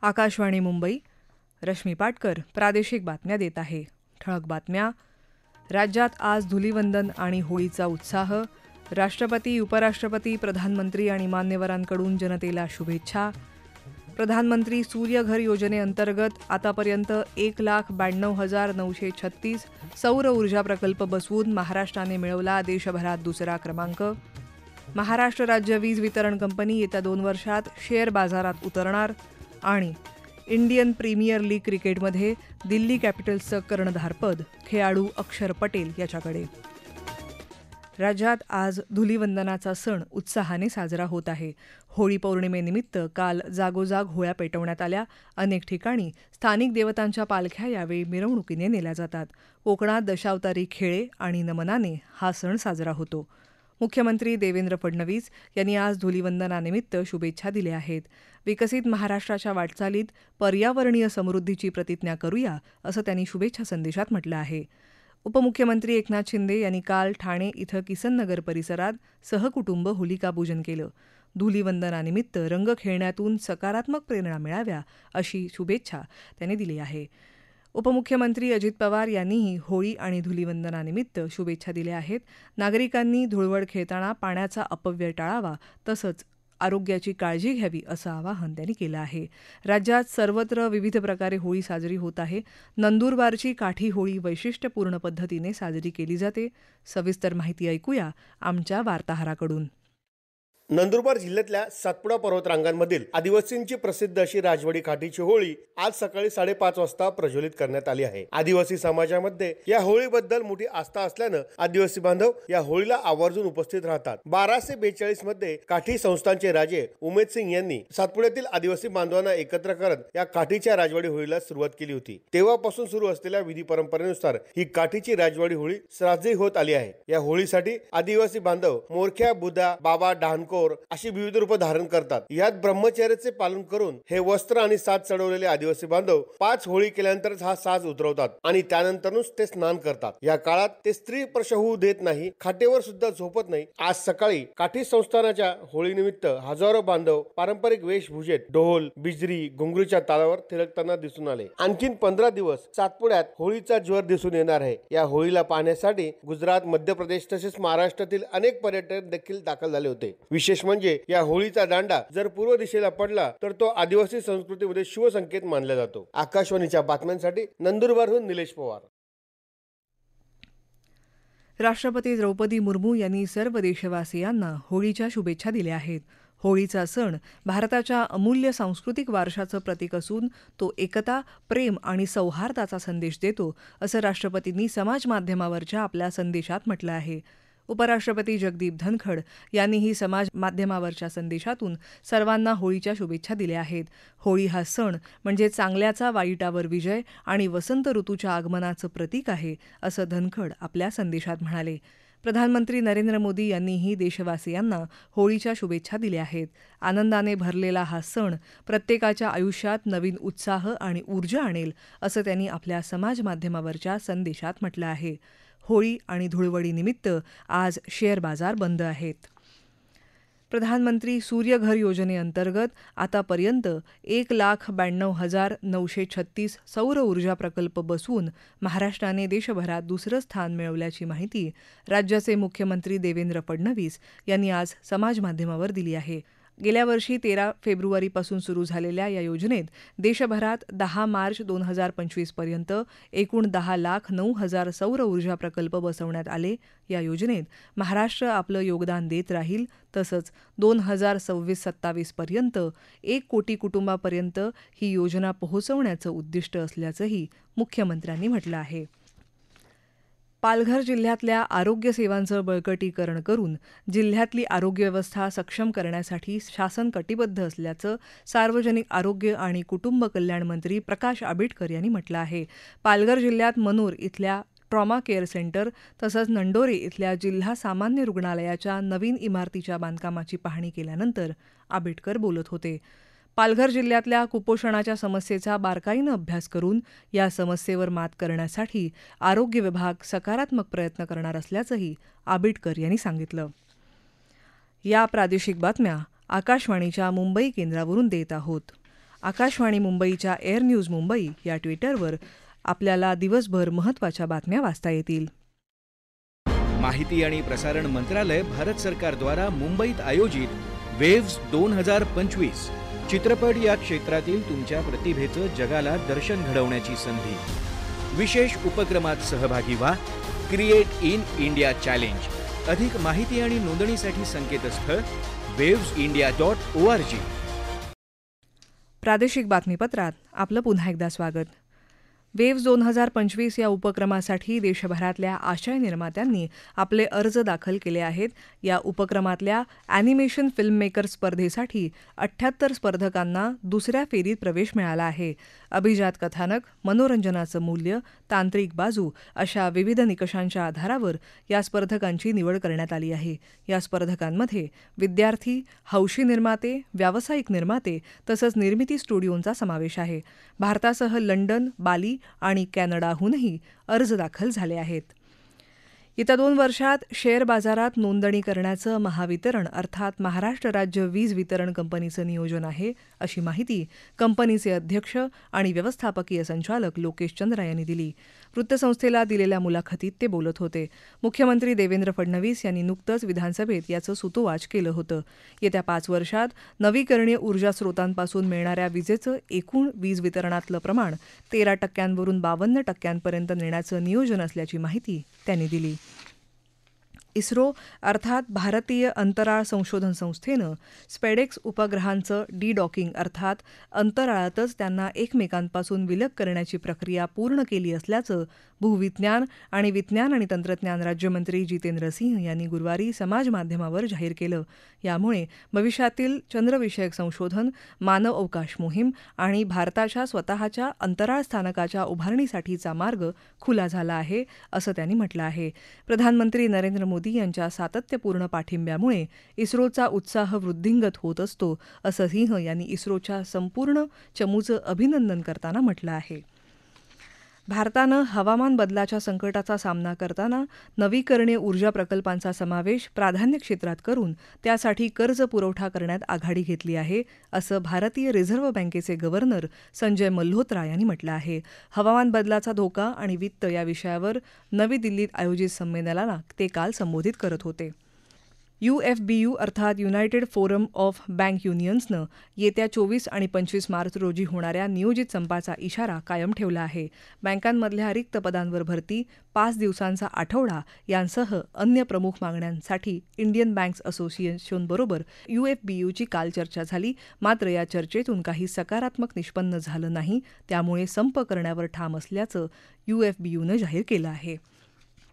आकाशवाणी मुंबई. रश्मी पाटकर प्रादेशिक बातम्या देत आहे. ठळक बातम्या. राज्यात आज धुलीवंदन आणि होळीचा उत्साह. राष्ट्रपती, उपराष्ट्रपती, प्रधानमंत्री आणि मान्यवरांकडून जनतेला शुभेच्छा. प्रधानमंत्री सूर्यघर योजनेअंतर्गत आतापर्यंत 1,92,936 सौर ऊर्जा प्रकल्प बसवून महाराष्ट्राने मिळवला देशभरात दुसरा क्रमांक. महाराष्ट्र राज्य वीज वितरण कंपनी येत्या 2 वर्षात शेअर बाजारात उतरणार. आणि इंडियन प्रीमियर लीग क्रिकेटमध्ये दिल्ली कॅपिटल्सचं कर्णधारपद खेळाडू अक्षर पटेल याच्याकडे. राज्यात आज धुलीवंदनाचा सण उत्साहाने साजरा होत आहे. होळी पौर्णिमेनिमित्त काल जागोजाग होळ्या पेटवण्यात आल्या. अनेक ठिकाणी स्थानिक देवतांच्या पालख्या यावेळी मिरवणुकीने नेल्या जातात. कोकणात दशावतारी खेळे आणि नमनाने हा सण साजरा होतो. मुख्यमंत्री देवेंद्र फडणवीस यांनी आज धुलीवंदनानिमित्त शुभेच्छा दिल्या आहेत. विकसित महाराष्ट्राच्या वाटचालीत पर्यावरणीय समृद्धीची प्रतिज्ञा करूया, असं त्यांनी शुभेच्छा संदेशात म्हटलं आहे. उपमुख्यमंत्री एकनाथ शिंदे यांनी काल ठाणे इथं किसननगर परिसरात सहकुटुंब होलिकापूजन केलं. धुलीवंदनानिमित्त रंग खेळण्यातून सकारात्मक प्रेरणा मिळाव्या, अशी शुभेच्छा त्यांनी दिली आहे. उपमुख्यमंत्री अजित पवार यांनीही होळी आणि धुलीवंदनानिमित्त शुभेच्छा दिल्या आहेत. नागरिकांनी धुळवड खेळताना पाण्याचा अपव्यय टाळावा, तसंच आरोग्याची काळजी घ्यावी, असं आवाहन त्यांनी केलं आहे. राज्यात सर्वत्र विविध प्रकारे होळी साजरी होत आहे. नंदुरबारची काठी होळी वैशिष्ट्यपूर्ण पद्धतीने साजरी केली जाते. सविस्तर माहिती ऐकूया आमच्या वार्ताहराकडून. नंदुरबार जिल्ह्यातल्या सातपुडा पर्वतरांगांमधील आदिवासींची प्रसिद्ध अशी राजवाडी काठीची होळी आज सकाळी 5:30 वाजता प्रज्वलित करण्यात आली आहे. आदिवासी समाजामध्ये या होळीबद्दल मोठी आस्था असल्यानं आदिवासी बांधव या होळीला आवर्जून उपस्थित राहतात. 1242 मध्ये काठी संस्थानचे राजे उमेद सिंग यांनी सातपुड्यातील आदिवासी बांधवांना एकत्र करत या काठीच्या राजवाडी होळीला सुरुवात केली होती. तेव्हापासून सुरू असलेल्या विधी परंपरेनुसार ही काठीची राजवाडी होळी साजरी होत आली आहे. या होळीसाठी आदिवासी बांधव मोरख्या, बुधा, बाबा, डहाणको अशी विविध रूप धारण करतात. यात ब्रह्मचर्याचे पालन करून हे वस्त्र आणि साज चढवलेले आदिवासी बांधव 5 होळी केल्यानंतर हा साज उतरवतात आणि त्यानंतरच ते स्नान करतात. या काळात ते स्त्री स्पर्श होऊ देत नाही, खाटेवर सुद्धा झोपत नाही. आज सकाळी काठी संस्थानाच्या होळीनिमित्त हजारो बांधव पारंपरिक वेशभूषेत ढोल, बिजरी, घुंगरूच्या तालावर थिरकताना दिसून आले. आणखीन 15 दिवस सातपुड्यात होळीचा ज्वर दिसून येणार आहे. या होळीला पाहण्यासाठी गुजरात, मध्य प्रदेश तसेच महाराष्ट्रातील अनेक पर्यटक देखील दाखल झाले होते. विशेष म्हणजे या होळीचा दांडा जर पूर्व दिशेला पडला तर तो आदिवासी संस्कृतीमध्ये शुभ संकेत मानला जातो. आकाशवाणीच्या बातम्यांसाठी नंदुरबारहून निलेश पवार. राष्ट्रपती द्रौपदी मुर्मू यांनी सर्व देशवासियांना होळीच्या शुभेच्छा दिल्या आहेत. होळीचा सण भारताच्या अमूल्य सांस्कृतिक वारशाचं प्रतीक असून तो एकता, प्रेम आणि सौहार्दाचा संदेश देतो, असं राष्ट्रपतींनी समाज माध्यमावरच्या आपल्या संदेशात म्हटलं आहे. उपराष्ट्रपती जगदीप धनखड यांनीही समाज माध्यमावरच्या संदेशातून सर्वांना होळीच्या शुभेच्छा दिल्या आहेत. होळी हा सण म्हणजे चांगल्याचा वाईटावर विजय आणि वसंत ऋतूच्या आगमनाचं प्रतीक आहे, असं धनखड आपल्या संदेशात म्हणाले. प्रधानमंत्री नरेंद्र मोदी यांनीही देशवासियांना होळीच्या शुभेच्छा दिल्या आहेत. आनंदाने भरलेला हा सण प्रत्येकाच्या आयुष्यात नवीन उत्साह आणि ऊर्जा आणेल, असं त्यांनी आपल्या समाज माध्यमावरच्या संदेशात म्हटलं आहे. होळी आणि धुळवडीनिमित्त आज शेअर बाजार बंद आहेत. प्रधानमंत्री सूर्यघर योजनेअंतर्गत आतापर्यंत 1,92,936 सौर ऊर्जा प्रकल्प बसवून महाराष्ट्राने देशभरात दुसरं स्थान मिळवल्याची माहिती राज्याचे मुख्यमंत्री देवेंद्र फडणवीस यांनी आज समाजमाध्यमावर दिली आहे. गेल्या वर्षी 13 फेब्रुवारीपासून सुरू झालेल्या या योजनेत देशभरात 10 मार्च 2025 पर्यंत एकूण 10,09,000 सौर ऊर्जा प्रकल्प बसवण्यात आले. या योजनेत महाराष्ट्र आपलं योगदान देत राहील. तसंच 2026-27 पर्यंत 1 कोटी कुटुंबापर्यंत ही योजना पोहोचवण्याचं उद्दिष्ट असल्याचंही मुख्यमंत्र्यांनी म्हटलं आहे. पालघर जिल्ह्यातल्या आरोग्य सेवांचं बळकटीकरण करून जिल्ह्यातली आरोग्यव्यवस्था सक्षम करण्यासाठी शासन कटिबद्ध असल्याचं सार्वजनिक आरोग्य आणि कुटुंब कल्याण मंत्री प्रकाश आंबेडकर यांनी म्हटलं आहे. पालघर जिल्ह्यात मनोर इथल्या ट्रॉमा केअर सेंटर तसंच नंडोरे इथल्या जिल्हा सामान्य रुग्णालयाच्या नवीन इमारतीच्या बांधकामाची पाहणी केल्यानंतर आंबेडकर बोलत होते. पालघर जिल्ह्यातल्या कुपोषणाच्या समस्येचा बारकाईनं अभ्यास करून या समस्येवर मात करण्यासाठी आरोग्य विभाग सकारात्मक प्रयत्न करणार असल्याचंही आंबेडकर यांनी सांगितलं. या प्रादेशिक बातम्या आकाशवाणीच्या मुंबई केंद्रावरून देत आहोत. आकाशवाणी मुंबईच्या एअर न्यूज मुंबई या ट्विटरवर आपल्याला दिवसभर महत्त्वाच्या बातम्या वाचता येतील. माहिती आणि प्रसारण मंत्रालय भारत सरकारद्वारा मुंबईत आयोजित वेव्स 2025 चित्रपट या क्षेत्रातील तुमच्या प्रतिभेचं जगाला दर्शन घडवण्याची संधी. विशेष उपक्रमात सहभागी व्हा. Create in India challenge. अधिक माहिती आणि नोंदणीसाठी संकेतस्थळ wavesindia.org. प्रादेशिक बातमीपत्रात आपलं पुन्हा एकदा स्वागत. वेव्स 2025 या उपक्रमासाठी देशभरातल्या आशय निर्मात्यांनी आपले अर्ज दाखल केले आहेत. या उपक्रमातल्या ॲनिमेशन फिल्म मेकर स्पर्धेसाठी 78 स्पर्धकांना दुसऱ्या फेरीत प्रवेश मिळाला आहे. अभिजात कथानक, मनोरंजनाचं मूल्य, तांत्रिक बाजू अशा विविध निकषांच्या आधारावर या स्पर्धकांची निवड करण्यात आली आहे. या स्पर्धकांमध्ये विद्यार्थी, हौशी निर्माते, व्यावसायिक निर्माते तसंच निर्मिती स्टुडिओंचा समावेश आहे. भारतासह लंडन, बाली आणि कॅनडाहूनही अर्ज दाखल झाले आहेत. येत्या 2 वर्षात शेअर बाजारात नोंदणी करण्याचं महावितरण अर्थात महाराष्ट्र राज्य वीज वितरण कंपनीचं नियोजन आहे, अशी माहिती कंपनीचे अध्यक्ष आणि व्यवस्थापकीय संचालक लोकेश चंद्रा यांनी दिली. वृत्तसंस्थेला दिलेल्या मुलाखतीत ते बोलत होते. मुख्यमंत्री देवेंद्र फडणवीस यांनी नुकतंच विधानसभेत याचं सुतोवाच केलं होतं. येत्या 5 वर्षात नवीकरणीय ऊर्जा स्रोतांपासून मिळणाऱ्या विजेचं एकूण वीज वितरणातलं प्रमाण 13% 52% नेण्याचं नियोजन असल्याची माहिती त्यांनी दिली. इस्रो अर्थात भारतीय अंतराळ संशोधन संस्थेनं स्पेडेक्स उपग्रहांचं डॉकिंग अर्थात अंतराळातच त्यांना एकमेकांपासून विलग करण्याची प्रक्रिया पूर्ण केली असल्याचं भूविज्ञान आणि तंत्रज्ञान राज्यमंत्री जितेंद्र सिंह यांनी गुरुवारी समाजमाध्यमावर जाहीर केलं. यामुळे भविष्यातील चंद्रविषयक संशोधन, मानव अवकाश मोहीम आणि भारताच्या स्वतःच्या अंतराळ स्थानकाच्या उभारणीसाठीचा मार्ग खुला झाला आहे, असं त्यांनी म्हटलं आहे. प्रधानमंत्री नरेंद्र मोदी यांच्या सातत्यपूर्ण पाठिंब्यामुळे इस्रोचा उत्साह वृद्धिंगत होत असतो, असं सिंह यांनी इस्रोच्या संपूर्ण चमूचं अभिनंदन करताना म्हटलं आहे. भारतानं हवामान बदलाच्या संकटाचा सामना करताना नवीकरणीय ऊर्जा प्रकल्पांचा समावेश प्राधान्य क्षेत्रात करून त्यासाठी कर्ज पुरवठा करण्यात आघाडी घेतली आहे, असं भारतीय रिझर्व्ह बँकेचे गव्हर्नर संजय मल्होत्रा यांनी म्हटलं आहे. हवामान बदलाचा धोका आणि वित्त या विषयावर नवी दिल्लीत आयोजित संमेलनाला ते काल संबोधित करत होते. UFBU अर्थात युनायटेड फोरम ऑफ बँक युनियन्सनं येत्या 24 आणि 25 मार्च रोजी होणाऱ्या नियोजित संपाचा इशारा कायम ठेवला आहे. बँकांमधल्या रिक्त पदांवर भरती, 5 दिवसांचा आठवडा यांसह अन्य प्रमुख मागण्यांसाठी इंडियन बँक्स असोसिएशनबरोबर UFBUची काल चर्चा झाली. मात्र या चर्चेतून काही सकारात्मक निष्पन्न झालं नाही. त्यामुळे संप करण्यावर ठाम असल्याचं UFBUनं जाहीर केलं आहे.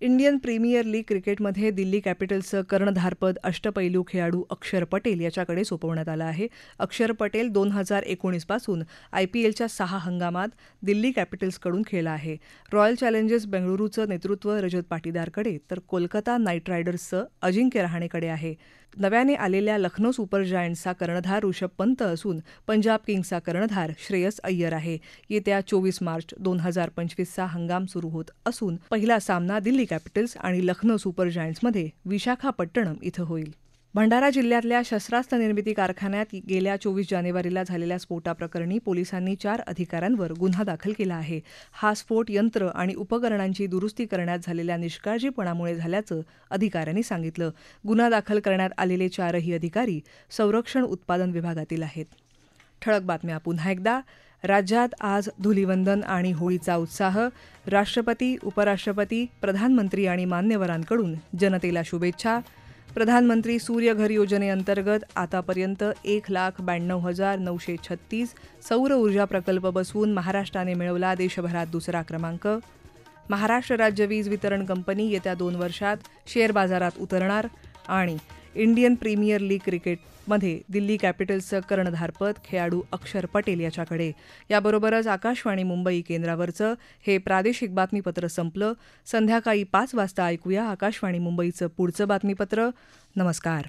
इंडियन प्रीमियर लीग क्रिकेटमध्ये दिल्ली कॅपिटल्सचं कर्णधारपद अष्टपैलू खेळाडू अक्षर पटेल याच्याकडे सोपवण्यात आलं आहे. अक्षर पटेल 2019 पासून IPLच्या 6 हंगामात दिल्ली कॅपिटल्सकडून खेळला आहे. रॉयल चॅलेंजर्स बेंगळुरूचं नेतृत्व रजत पाटीदारकडे तर कोलकाता नाईट रायडर्सचं अजिंक्य रहाणेकडे आहे. नव्याने आलेल्या लखनौ सुपर जायंट्सचा कर्णधार ऋषभ पंत असून पंजाब किंग्सचा कर्णधार श्रेयस अय्यर आहे. येत्या 24 मार्च 2025चा हंगाम सुरू होत असून पहिला सामना दिल्ली कॅपिटल्स आणि लखनौ सुपर जायंट्समध्ये विशाखापट्टणम इथं होईल. भंडारा जिल्ह्यातल्या शस्त्रास्त्र निर्मिती कारखान्यात गेल्या 24 जानेवारीला झालेल्या स्फोटाप्रकरणी पोलिसांनी 4 अधिकाऱ्यांवर गुन्हा दाखल केला आहे. हा स्फोट यंत्र आणि उपकरणांची दुरुस्ती करण्यात झालेल्या निष्काळजीपणामुळे झाल्याचं अधिकाऱ्यांनी सांगितलं. गुन्हा दाखल करण्यात आलेले 4ही अधिकारी संरक्षण उत्पादन विभागातील आहेत. ठळक बातम्या पुन्हा एकदा. राज्यात आज धुलिवंदन आणि होळीचा उत्साह. राष्ट्रपती, उपराष्ट्रपती, प्रधानमंत्री आणि मान्यवरांकडून जनतेला शुभेच्छा. प्रधानमंत्री सूर्यघर योजनेअंतर्गत आतापर्यंत 1,92,936 सौर ऊर्जा प्रकल्प बसवून महाराष्ट्राने मिळवला देशभरात दुसरा क्रमांक. महाराष्ट्र राज्य वीज वितरण कंपनी येत्या 2 वर्षात शेअर बाजारात उतरणार. आणि इंडियन प्रीमियर लीग क्रिकेटमध्ये दिल्ली कॅपिटल्सचं कर्णधारपद खेळाडू अक्षर पटेल याच्याकडे. याबरोबरच आकाशवाणी मुंबई केंद्रावरचं हे प्रादेशिक बातमीपत्र संपलं. संध्याकाळी 5 वाजता ऐकूया आकाशवाणी मुंबईचं पुढचं बातमीपत्र. नमस्कार.